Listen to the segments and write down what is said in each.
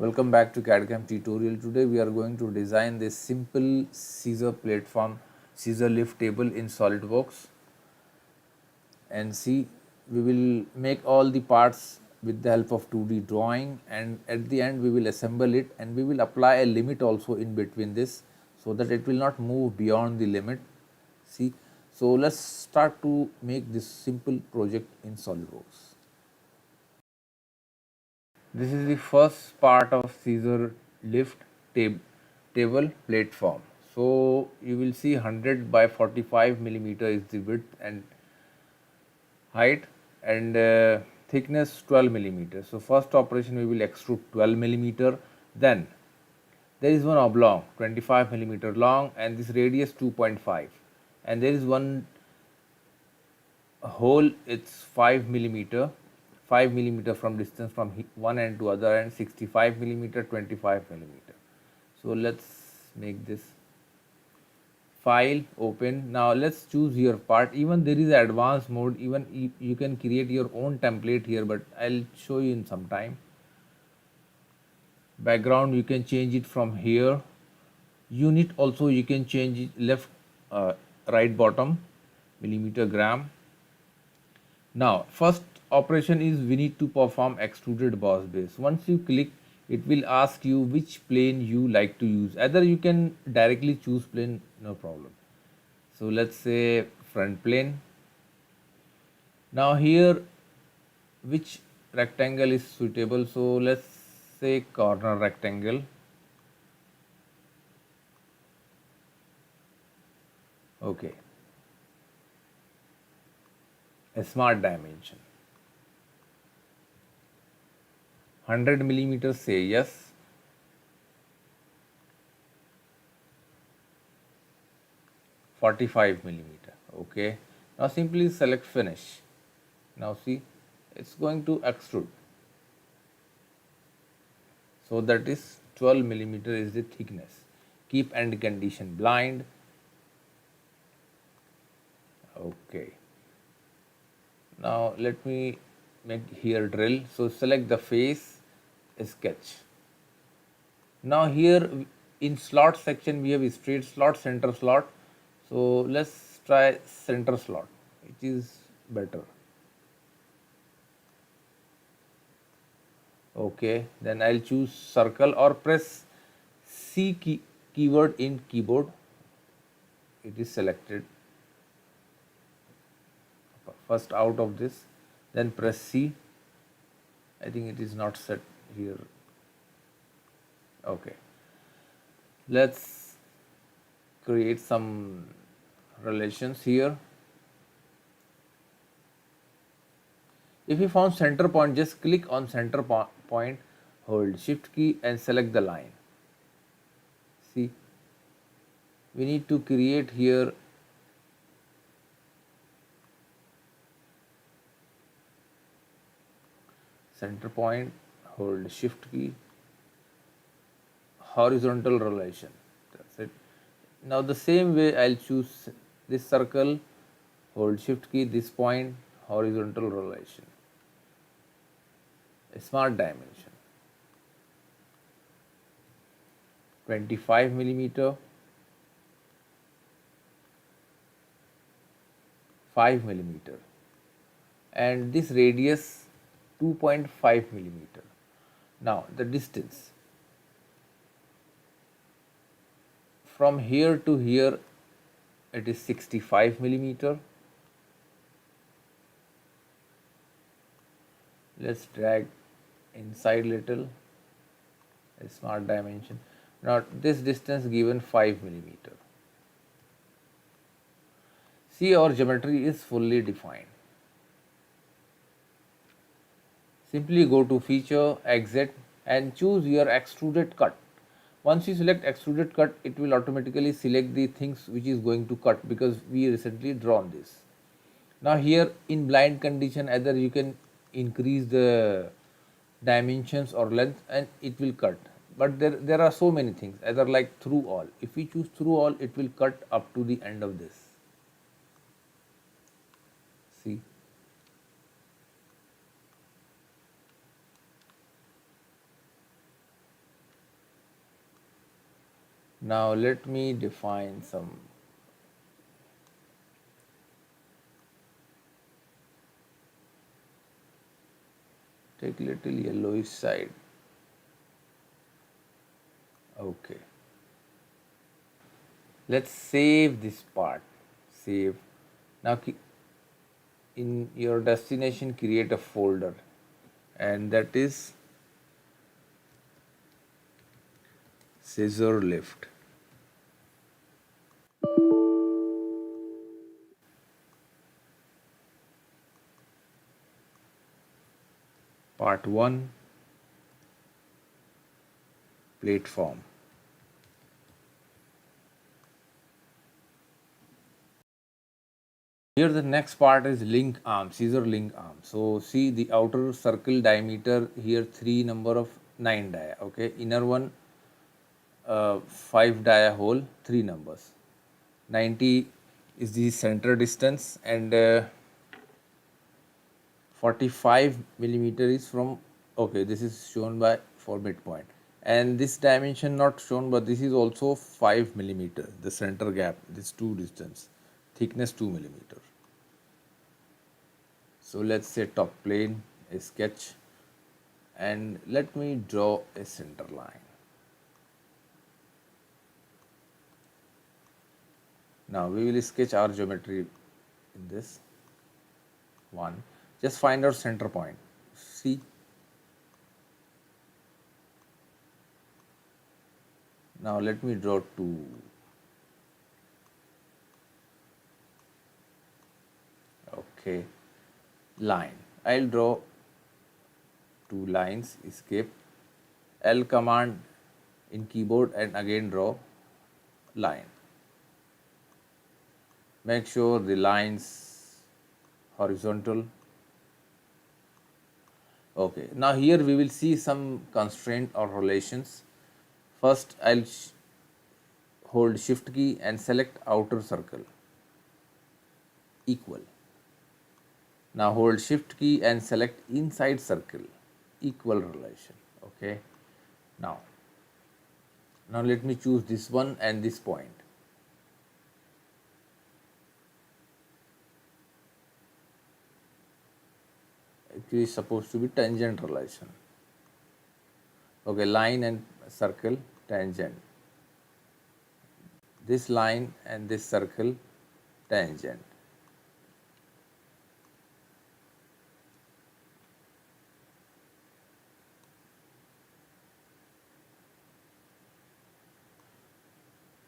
Welcome back to CAD/CAM tutorial. Today we are going to design this simple scissor platform, scissor lift table in SolidWorks. And see, we will make all the parts with the help of 2D drawing, and at the end we will assemble it, and we will apply a limit also in between this so that it will not move beyond the limit. See, so let's start to make this simple project in SolidWorks. This is the first part of scissor lift table platform. So you will see 100 by 45 millimeter is the width and height, and thickness 12 millimeter. So first operation we will extrude 12 millimeter. Then there is one oblong 25 millimeter long, and this radius 2.5, and there is one hole, it's 5 millimeter. 5 millimeter from distance from one end to other end, 65 millimeter, 25 millimeter. So let's make this file, open. Now let's choose your part. Even there is advanced mode, even you can create your own template here, but I'll show you in some time. Background you can change it from here. Unit also you can change it, left right bottom, millimeter, gram. Now first operation is we need to perform extruded boss base. Once you click, it will ask you which plane you like to use. Either you can directly choose plane, no problem. So let's say front plane. Now here which rectangle is suitable, so let's say corner rectangle. Okay, a smart dimension 100 millimeters, say yes. .45 millimeter. Okay, now simply select finish. Now see, it's going to extrude. So that is 12 millimeter is the thickness. Keep end condition blind. Okay, now let me make here drill. So select the face, sketch. Now here in slot section we have straight slot, center slot. So let's try center slot, which is better. Okay, then I'll choose circle or press C keyword in keyboard. It is selected. First out of this, then press C. I think it is not set here. Okay, let's create some relations here. If you found center point, just click on center point, hold shift key and select the line. See, we need to create here center point, hold shift key, horizontal relation. That's it. Now the same way I'll choose this circle, hold shift key, this point, horizontal relation, a smart dimension 25 millimeter, 5 millimeter, and this radius 2.5 millimeter. Now the distance from here to here, it is 65 millimeter. Let's drag inside little, a smart dimension. Now this distance given 5 millimeter. See, our geometry is fully defined. Simply go to feature, exit, and choose your extruded cut. Once you select extruded cut, it will automatically select the things which is going to cut, because we recently drawn this. Now here in blind condition, either you can increase the dimensions or length and it will cut, but there are so many things, either like through all. If we choose through all, it will cut up to the end of this. See, Now let me define some take little yellowish side. Okay. Let's save this part. Save. Now in your destination create a folder, and that is scissor lift. Part 1, platform. Here the next part is link arm, scissor link arm. So see the outer circle diameter here 3 number of 9 dia. Okay, inner one 5 dia hole 3 numbers. 90 is the center distance, and 45 millimeter is from, okay, this is shown by for midpoint, and this dimension not shown, but this is also 5 millimeter, the center gap, this 2 distance, thickness 2 millimeter. So let's say top plane, a sketch, and let me draw a center line. Now we will sketch our geometry in this one. Just find our center point. See, now let me draw 2. Okay, line. I'll draw 2 lines. Escape. L command in keyboard and again draw line. Make sure the lines horizontal. Okay, now here we will see some constraint or relations. First I'll hold shift key and select outer circle equal. Now hold shift key and select inside circle equal relation. Okay, now let me choose this one and this point. Actually is supposed to be tangent relation. Okay, line and circle tangent. This line and this circle tangent.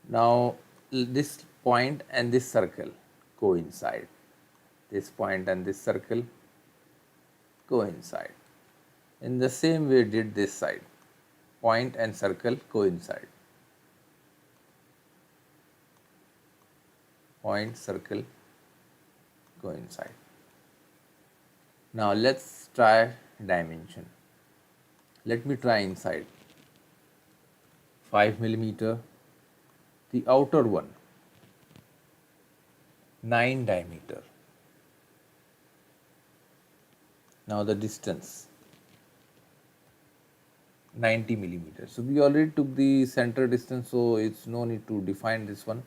Now this point and this circle coincide. This point and this circle coincide. In the same way did this side. Point and circle coincide. Point, circle coincide. Now let's try dimension. Let me try inside. 5 millimeter. The outer one 9 diameter. Now the distance 90 millimeters. So we already took the center distance, so it's no need to define this one.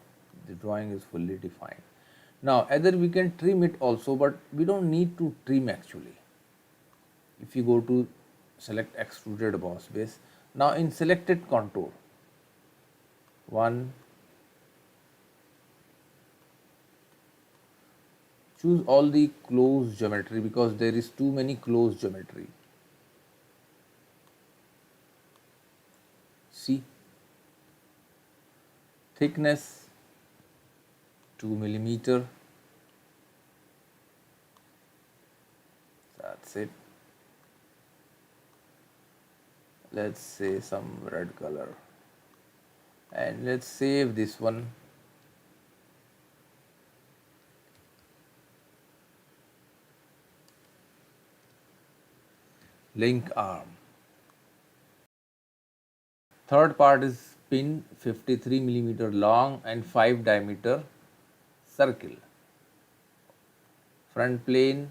The drawing is fully defined. Now either we can trim it also, but we don't need to trim actually. If you go to select extruded boss base, now in selected contour 1, choose all the closed geometry because there is too many closed geometry. See, thickness 2 millimeter. That's it. Let's say some red color, and let's save this one. Link arm. Third part is pin 53 millimeter long and 5 diameter circle. Front plane,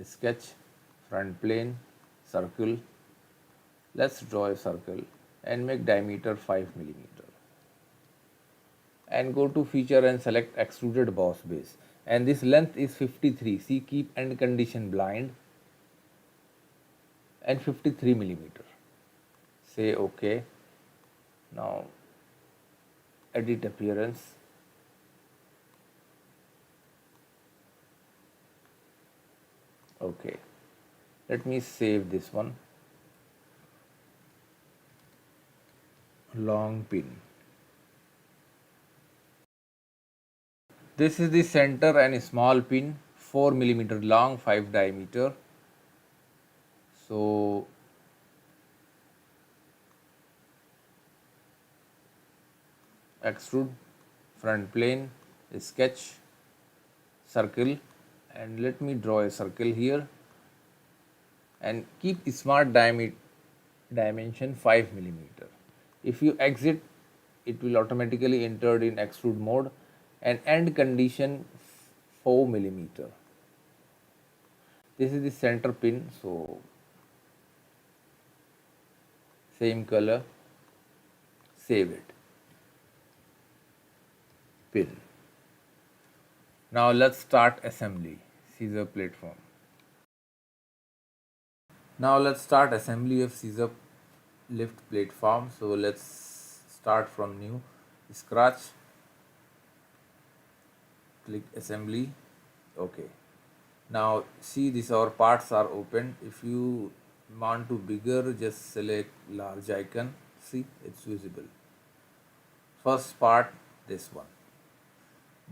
sketch, front plane, circle. Let's draw a circle and make diameter 5 millimeter. And go to feature and select extruded boss base. And this length is 53. See, keep end condition blind and 53 millimeter. Say OK. Now edit appearance. Okay. Let me save this one. Long pin. This is the center and small pin, 4 millimeter long, 5 diameter. So extrude, front plane, sketch, circle, and let me draw a circle here and keep smart dimension 5 millimeter. If you exit, it will automatically enter in extrude mode, and end condition 4 millimeter. This is the center pin, so same color, save it. Pin. Now let's start assembly. Scissor platform. Now let's start assembly of scissor lift platform. So let's start from new, scratch, click assembly. Okay. Now see, these our parts are open. If you want to bigger, just select large icon. See, it's visible. First part, this one.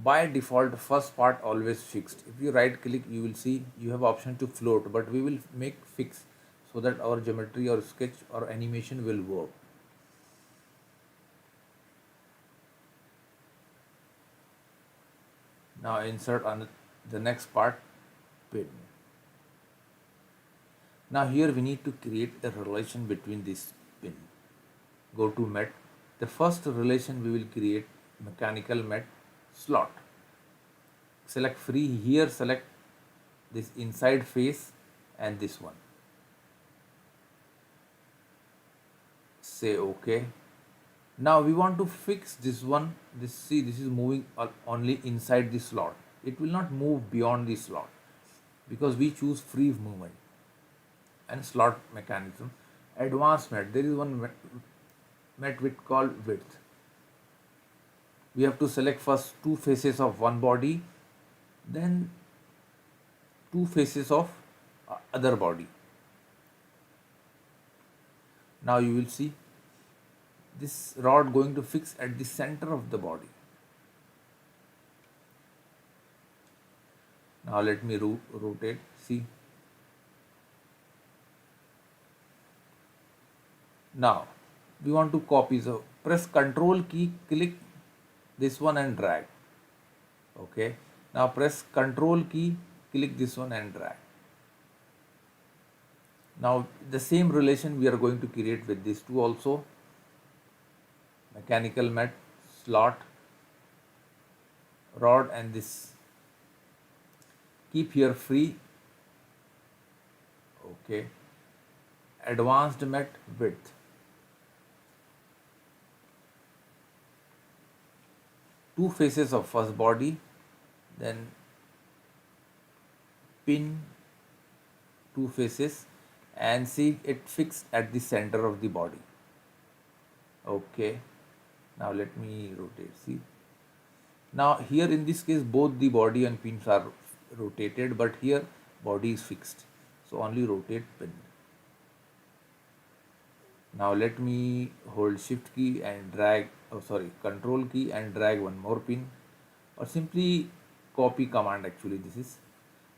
By default, first part always fixed. If you right click, you will see you have option to float, but we will make fix so that our geometry or sketch or animation will work. Now insert on the next part, pin. Now here we need to create a relation between this pin. Go to mat. The first relation we will create mechanical mat slot. Select free here, select this inside face and this one. Say OK. Now we want to fix this one. See, this is moving only inside the slot. It will not move beyond the slot because we choose free movement and slot mechanism. Advanced mat. There is one mat width called width. We have to select first two faces of one body, then two faces of other body. Now you will see this rod going to fix at the center of the body. Now let me rotate. See. Now we want to copy, so press Ctrl key, click this one and drag. Okay. Now press Ctrl key, click this one and drag. Now the same relation we are going to create with these two also. Mechanical mat, slot, rod and this. Keep here free. Okay. Advanced mat, width. Two faces of first body, then pin, two faces, and see it fixed at the center of the body. Okay. Now let me rotate. See. Now here in this case both the body and pins are rotated, but here body is fixed. So only rotate pin. Now let me hold shift key and drag, control key and drag one more pin, or simply copy command. Actually this is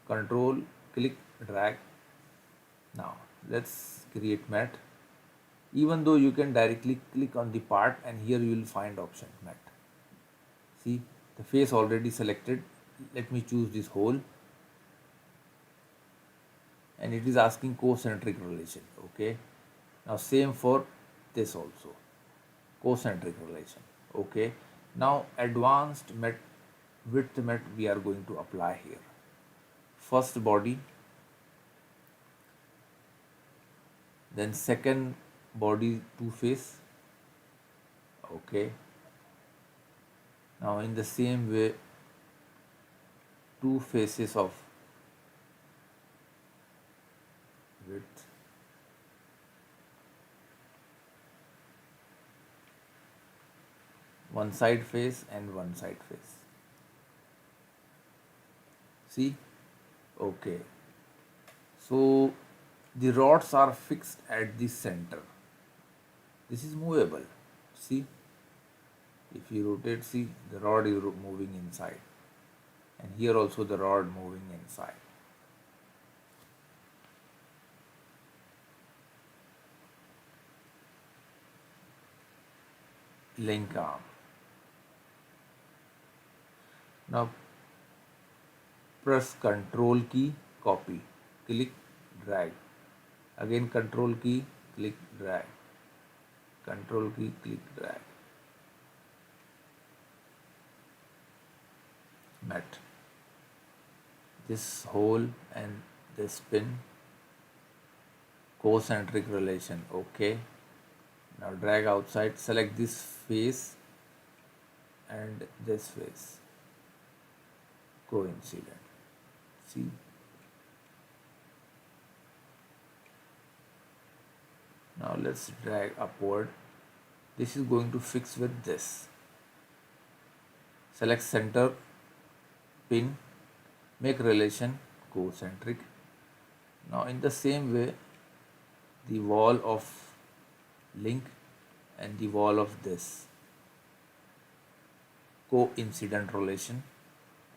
control, click, drag. Now let's create mat. Even though you can directly click on the part and here you will find option mat. See, the face already selected. Let me choose this hole and it is asking concentric relation. Okay. Now same for this also, concentric relation. Okay. Now advanced mat, width mat we are going to apply here. First body, then second body two face, Okay. Now in the same way, two faces of width, one side face and one side face. See? Okay. So the rods are fixed at the center. This is movable. See? If you rotate, see, the rod is moving inside. And here also the rod moving inside. Link arm. Now press Control key, copy, click, drag. Again Control key, click, drag. Control key, click, drag. Met. This hole and this pin, concentric relation, okay. Now drag outside, select this face and this face, coincident. See? Now let's drag upward. This is going to fix with this. Select center, pin, make relation concentric. Now in the same way, the wall of link and the wall of this, coincident relation.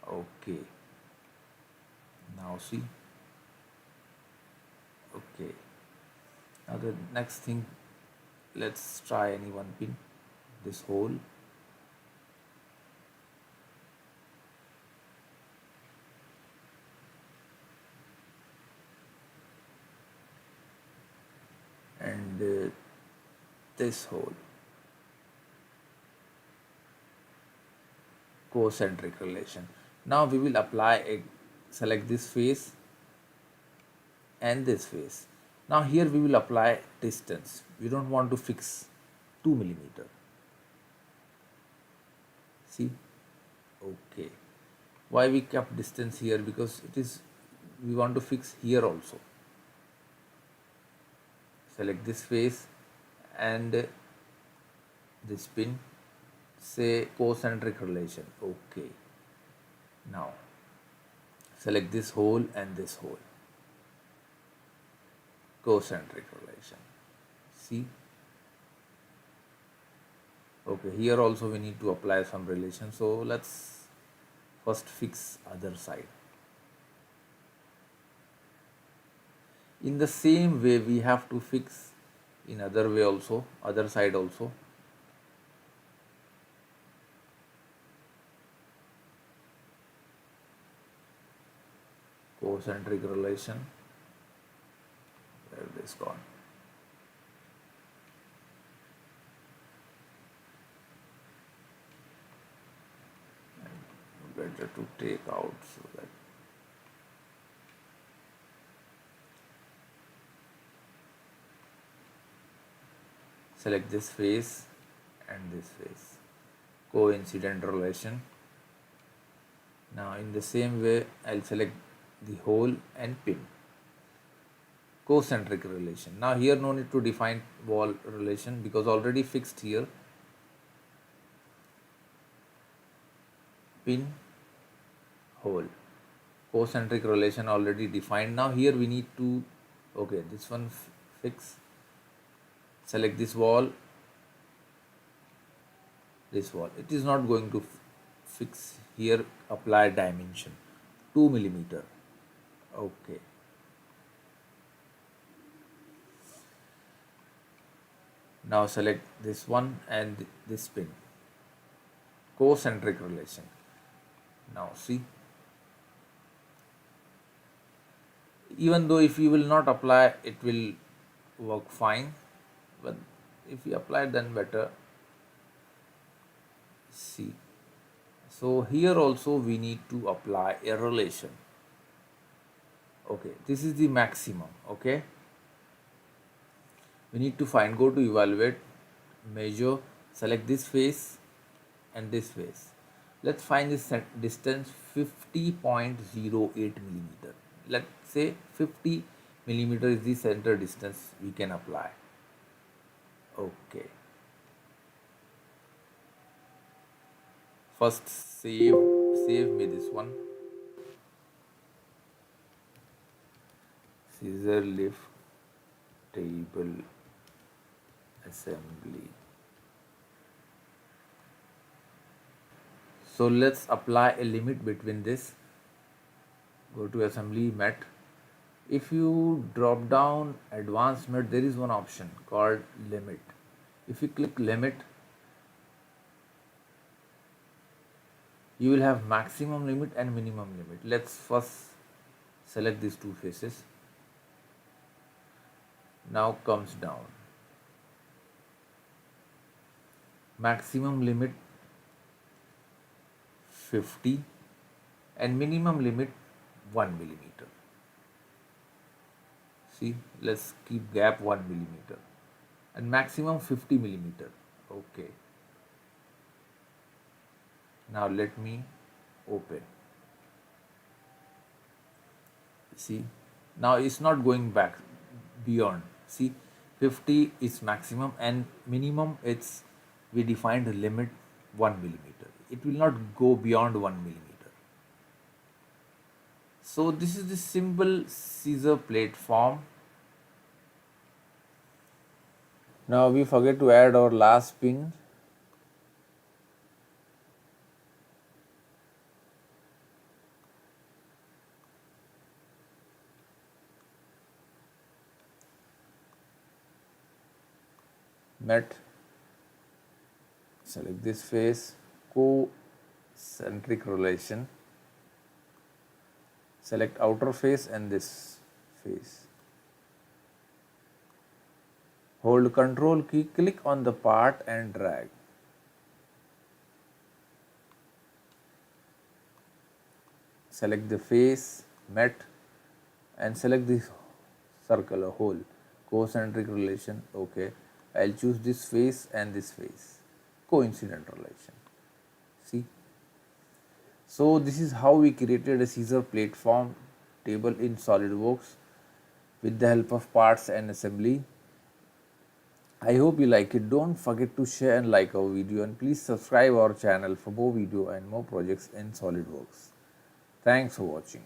Okay. Now see. Okay. Now the next thing, let's try any one pin, this hole. And this hole, concentric relation. Now we will apply select this face and this face. Now here we will apply distance. We don't want to fix 2 millimeter. See? Okay. Why we kept distance here? Because we want to fix here also. Select this face and this pin, say concentric relation. Okay. Now select this hole and this hole, concentric relation. See? Okay, here also we need to apply some relation. So let's first fix other side. In the same way we have to fix in other way also, other side also. Concentric relation. Where it is gone? And better to take out so that select this face and this face, coincident relation. Now in the same way I'll select the hole and pin, concentric relation. Now here no need to define wall relation because already fixed here. Pin, hole, concentric relation already defined. Now here we need to, okay, this one fix. Select this wall, this wall. It is not going to fix here. Apply dimension 2 millimeter. Okay. Now select this one and this pin, concentric relation. Now see, even though if you will not apply, it will work fine, but if you apply then better. See, so here also we need to apply a relation. Okay, this is the maximum. Okay, we need to find, go to evaluate, measure, select this face and this face. Let's find this distance 50.08 millimeter. Let's say 50 millimeter is the center distance we can apply. Okay. First save me this one. Scissor lift table assembly. So let's apply a limit between this. Go to assembly mat. If you drop down advanced mat, there is one option called limit. If you click limit, you will have maximum limit and minimum limit. Let's first select these two faces. Now comes down. Maximum limit 50 and minimum limit 1 millimeter. See, let's keep gap 1 millimeter and maximum 50 millimeter. Okay. Now let me open. See, now it's not going back beyond. See, 50 is maximum and minimum it's, we defined the limit 1 millimeter. It will not go beyond 1 millimeter. So this is the simple scissor plate form. Now we forget to add our last pin. Mat. Select this face, concentric relation. Select outer face and this face. Hold Control key, click on the part and drag. Select the face, mat and select this circle, a hole, concentric relation. Okay, I'll choose this face and this face, coincident relation. See, so this is how we created a scissor plate form table in SolidWorks with the help of parts and assembly. I hope you like it. Don't forget to share and like our video, and please subscribe our channel for more video and more projects in SolidWorks. Thanks for watching.